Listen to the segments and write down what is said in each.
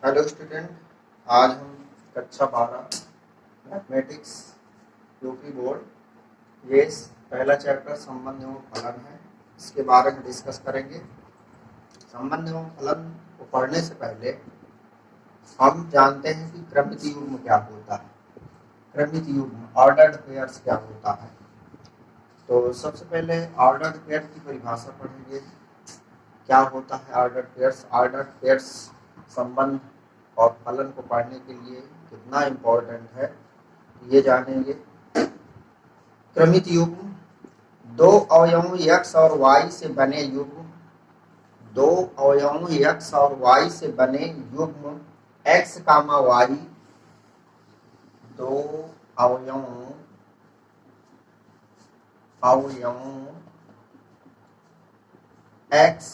Hello student. आज हम कक्षा 12 मैथमेटिक्स यूपी बोर्ड ये पहला चैप्टर संबंध एवं फलन है, इसके बारे में डिस्कस करेंगे। संबंध एवं फलन को पढ़ने से पहले हम जानते हैं कि क्रमित युग्म क्या होता है। क्रमित युग्म ऑर्डर्ड पेयर्स क्या होता है। तो सबसे पहले ऑर्डर्ड पेयर की परिभाषा पढ़ेंगे। क्या होता है ऑर्डर्ड पेयर्स। ऑर्डर्ड पेयर्स संबंध और फलन को पढ़ने के लिए कितना इम्पोर्टेंट है ये जानेंगे। क्रमित युग्म दो अवयवों x और y से बने युग्म। दो अवयवों x और y से बने युग्म x कामा y। दो अवयवों x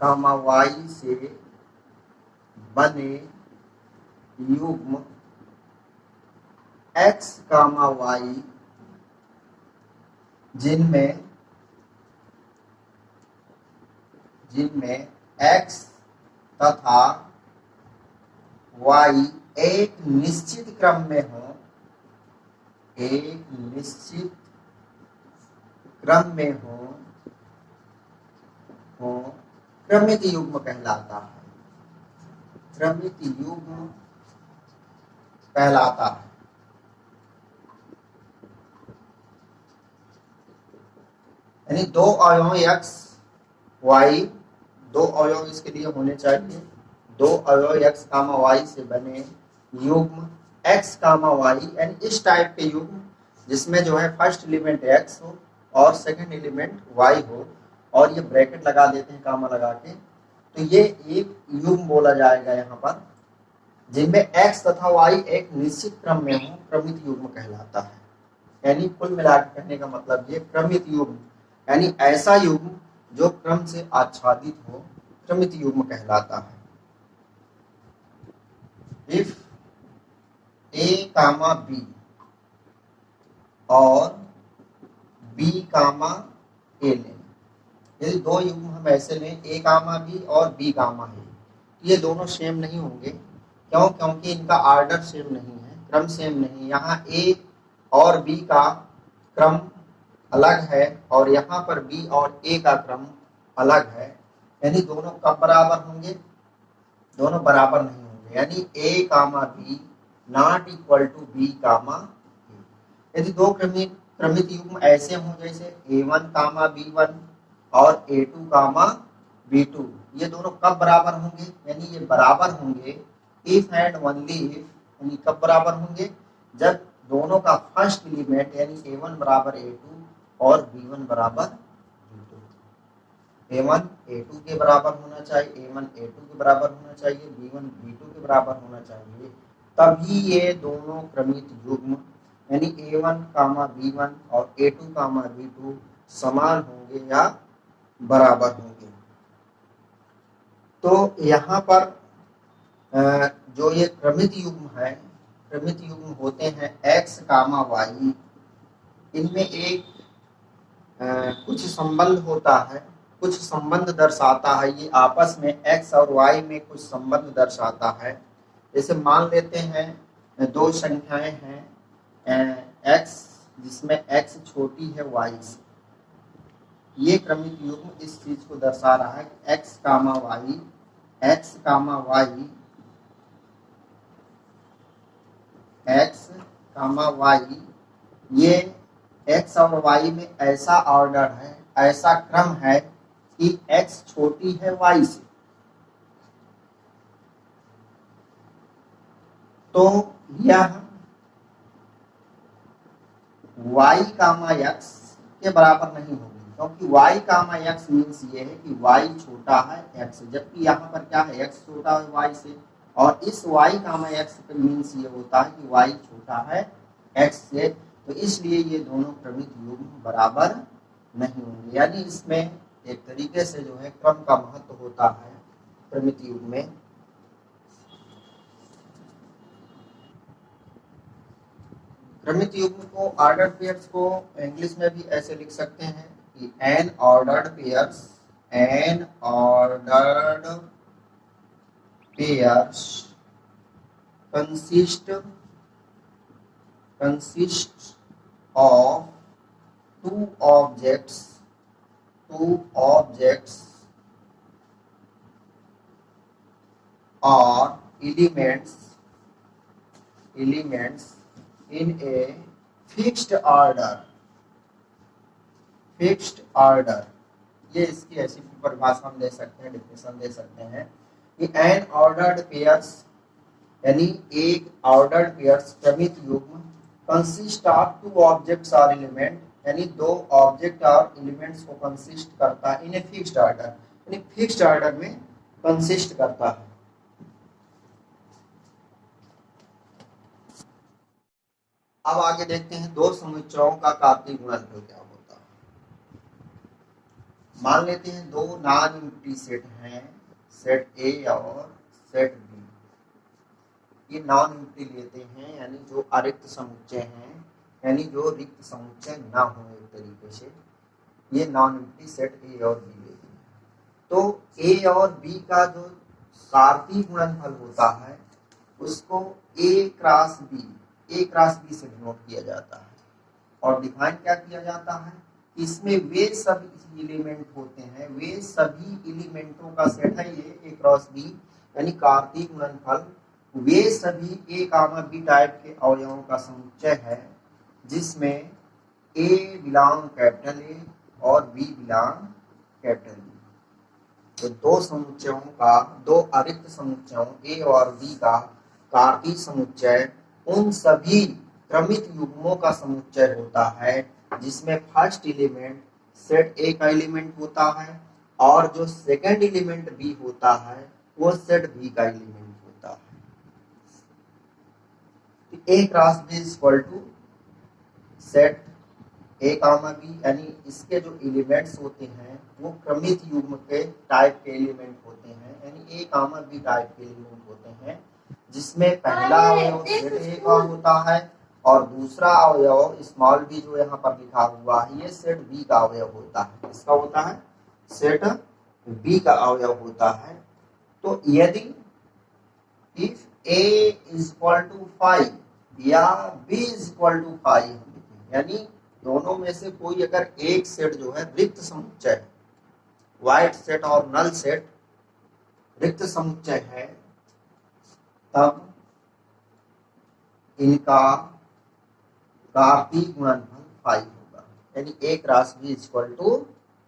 कामा y से बने युग्म x कामा y जिनमें x तथा y एक निश्चित क्रम में हो। एक निश्चित क्रम में हो क्रमित युग्म कहलाता है। क्रमित युग्म कहलाता है। यानी दो अवयव x y, दो अवयव इसके लिए होने चाहिए। दो अवयव x कामा y से बने युग्म x कामा y, यानी इस टाइप के युग्म जिसमें जो है फर्स्ट एलिमेंट x हो और सेकंड एलिमेंट y हो, और ये ब्रैकेट लगा देते हैं कामा लगा के, तो ये एक युग्म बोला जाएगा यहाँ पर, जिनमें x तथा y एक निश्चित क्रम में हो, क्रमित युग्म कहलाता है। यानी कुल मिलाकर कहने का मतलब ये क्रमित युग्म यानी ऐसा युग्म जो क्रम से आच्छादित हो, क्रमित युग्म कहलाता है। इफ a कामा b और b कामा a लें, यदि दो युग्म हम ऐसे लें a कामा b और b कामा a, ये दोनों सेम नहीं होंगे। क्यों? क्योंकि इनका ऑर्डर सेम नहीं है, क्रम सेम नहीं। यहाँ a और b का क्रम अलग है और यहाँ पर b और a का क्रम अलग है। यानी दोनों कब बराबर होंगे? दोनों बराबर नहीं होंगे। यानी a comma b not equal to b comma a। यदि दो क्रमित युग्म ऐसे हों जैसे a1 कामा b1 और a2 कामा b2, ये दोनों कब बराबर होंगे? यानी ये बराबर होंगे इफ एंड ओनली इफ। यानी कब बराबर होंगे? जब दोनों का फर्स्ट एलिमेंट यानी a1 बराबर a2 और b1 बराबर b2। a1 a2 के बराबर होना चाहिए, a1 a2 के बराबर होना चाहिए, b1 b2 के बराबर होना चाहिए, तभी ये दोनों क्रमित युग्म यानी a1 कामा b1 और a2 कामा b2 समान होंगे या बराबर होंगे। तो यहाँ पर जो ये क्रमित युग्म है, क्रमित युग्म होते हैं x कामा y, इनमें एक कुछ संबंध होता है, कुछ संबंध दर्शाता है। ये आपस में x और y में कुछ संबंध दर्शाता है। जैसे मान लेते हैं दो संख्याएं हैं x जिसमें x छोटी है y से। ये क्रमित युग्म इस चीज को दर्शा रहा है कि x कामा y ये x और y में ऐसा ऑर्डर है, ऐसा क्रम है कि x छोटी है y से। तो यह y कामा x के बराबर नहीं होगी, क्योंकि y कामा x मीन्स ये है कि y छोटा है x से, जबकि यहाँ पर क्या है x छोटा है y से, और इस y कामा x पे मीन्स ये होता है कि y छोटा है x से। तो इसलिए ये दोनों क्रमित युग्म बराबर नहीं होंगे। यानी इसमें एक तरीके से जो है क्रम का महत्व होता है क्रमित युग्म में। क्रमित युग्म को ऑर्डर्ड पेयर्स को इंग्लिश में भी ऐसे लिख सकते हैं कि N ordered pairs pairs consists of two objects or elements in a fixed order। ये इसकी ऐसी परिभाषा हम दे सकते हैं, डिफिनेशन दे सकते हैं कि एन ऑर्डर्ड पेयर्स यानी एक ऑर्डर्ड पेयर्स क्रमित युग्म कंसिस्ट ऑफ टू ऑब्जेक्ट्स और एलिमेंट यानी दो ऑब्जेक्ट और एलिमेंट्स को कंसिस्ट करता है इन ए फिक्स्ड ऑर्डर, यानी फिक्स्ड ऑर्डर में कंसिस्ट करता है। अब आगे देखते हैं दो समुच्चयों का कार्तीय गुणनफल क्या होता है। मान लेते हैं दो नॉन एम्प्टी सेट हैं, सेट ए और सेट बी। ये नॉन एम्प्टी लेते हैं यानी जो अरिक्त समुच्चय हैं, यानी जो रिक्त समुच्चय ना हो एक तरीके से, ये नॉन एम्प्टी सेट ए और बी लेते हैं। तो ए और बी का जो कार्तीय गुणनफल होता है उसको ए क्रॉस बी से डिनोट किया जाता है और डिफाइन क्या किया जाता है, इसमें वे सभी एलिमेंट होते हैं, वे सभी एलिमेंटों का सेट है ये ए क्रॉस बी, यानी कार्तीय गुणनफल वे सभी ए कामा बी टाइप के अवयवों का समुच्चय है जिसमें ए बिलोंग कैपिटल ए और बी बिलोंग कैपिटल बी। तो दो समुच्चयों का, दो अरिक्त समुच्चयों ए और बी का कार्तीय समुच्चय उन सभी क्रमित युग्मों का समुच्चय होता है जिसमें फर्स्ट एलिमेंट सेट ए का एलिमेंट होता है और जो सेकंड एलिमेंट बी होता है वो सेट बी का एलिमेंट होता है। A cross B equal to set A comma B, यानी इसके जो एलिमेंट्स होते हैं वो क्रमित युग्म के टाइप के एलिमेंट होते हैं, यानी ए कामा बी टाइप के एलिमेंट होते हैं जिसमें पहला अवयव सेट ए का होता है और दूसरा अवयव स्मॉल बी जो यहाँ पर लिखा हुआ है ये सेट बी का अवयव होता है। इसका होता है सेट बी का अवयव होता है। तो यदि if A is equal to 5 या बी इज इक्वल टू 5, यानी दोनों में से कोई अगर एक सेट जो है रिक्त समुच्चय, वाइट सेट और नल सेट रिक्त समुच्चय है, तब इनका कार्तीय गुणनफल 5 होगा, यानी A cross B equal to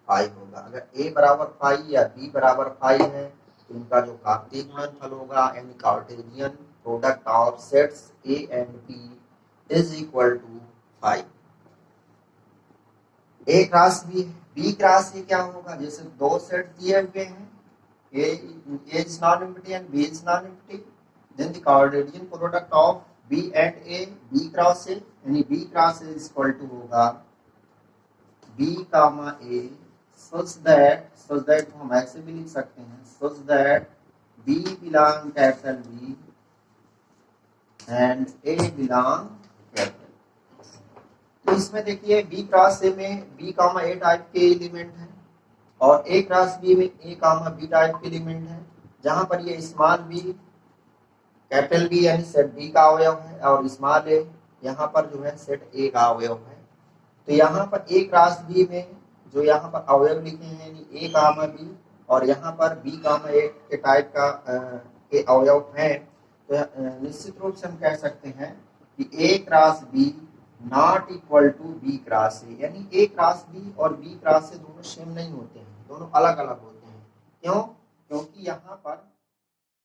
5 होगा। अगर ए बराबर 5 या बी बराबर 5 है तो इनका जो कार्तीय गुणनफल होगा यानी Cartesian product of sets A and B is equal to 5। A cross B cross A क्या होगा, जैसे दो सेट दिए हुए हैं, A is non empty and B is non empty, then the Cartesian product of B and A, B cross A, यानी B cross A is equal to होगा B comma A such that हम ऐसे भी लिख सकते हैं such that B belong capital B and A belong capital। तो इसमें देखिए B क्रॉस A में B कामा A टाइप के एलिमेंट हैं और A क्रॉस B में A कामा B टाइप के एलिमेंट हैं, जहां पर ये स्मॉल b कैपिटल बी यानी सेट बी का अवयव है और स्मॉल ए यहाँ पर जो है सेट ए का अवयव है। तो यहाँ पर ए क्रॉस बी में जो यहाँ पर अवयव लिखे हैं यानी ए कामा बी और यहाँ पर बी कामा ए के टाइप का के अवयव हैं, तो निश्चित रूप से हम कह सकते हैं कि A cross B not equal to B cross A, यानी ए क्रॉस बी और बी क्रॉस ए दोनों सेम नहीं होते हैं, दोनों अलग अलग होते हैं। क्यों? क्योंकि यहाँ पर